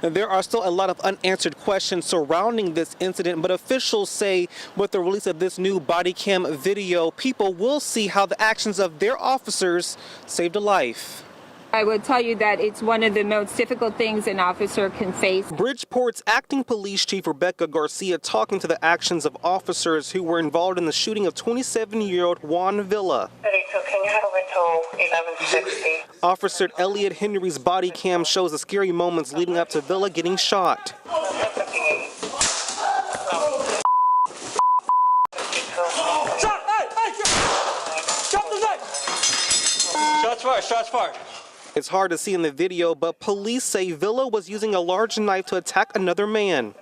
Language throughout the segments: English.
And there are still a lot of unanswered questions surrounding this incident, but officials say with the release of this new body cam video, people will see how the actions of their officers saved a life. I would tell you that it's one of the most difficult things an officer can face. Bridgeport's acting police chief Rebecca Garcia talking to the actions of officers who were involved in the shooting of 27-year-old Juan Villa. 32, can you head over to 1160? Officer Elliot Henry's body cam shows the scary moments leading up to Villa getting shot. Shots fired, shots fired. It's hard to see in the video, but police say Villa was using a large knife to attack another man.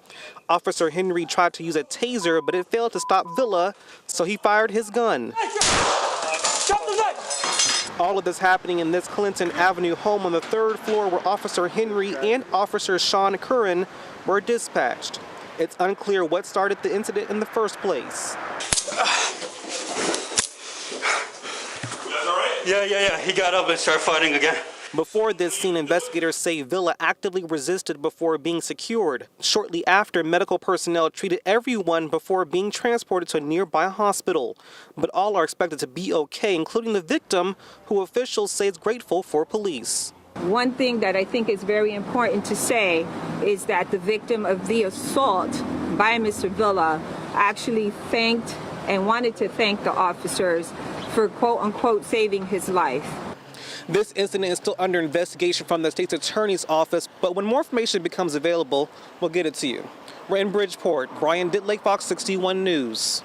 Officer Henry tried to use a taser, but it failed to stop Villa, so he fired his gun. All of this happening in this Clinton Avenue home on the 3rd floor where Officer Henry and Officer Sean Curran were dispatched. It's unclear what started the incident in the first place. Yeah. He got up and started fighting again. Before this scene, investigators say Villa actively resisted before being secured. Shortly after, medical personnel treated everyone before being transported to a nearby hospital. But all are expected to be okay, including the victim, who officials say is grateful for police. One thing that I think is very important to say is that the victim of the assault by Mr. Villa actually thanked and wanted to thank the officers for quote-unquote saving his life. This incident is still under investigation from the state's attorney's office, but when more information becomes available, we'll get it to you. We're in Bridgeport. Brian Ditlake, Fox 61 News.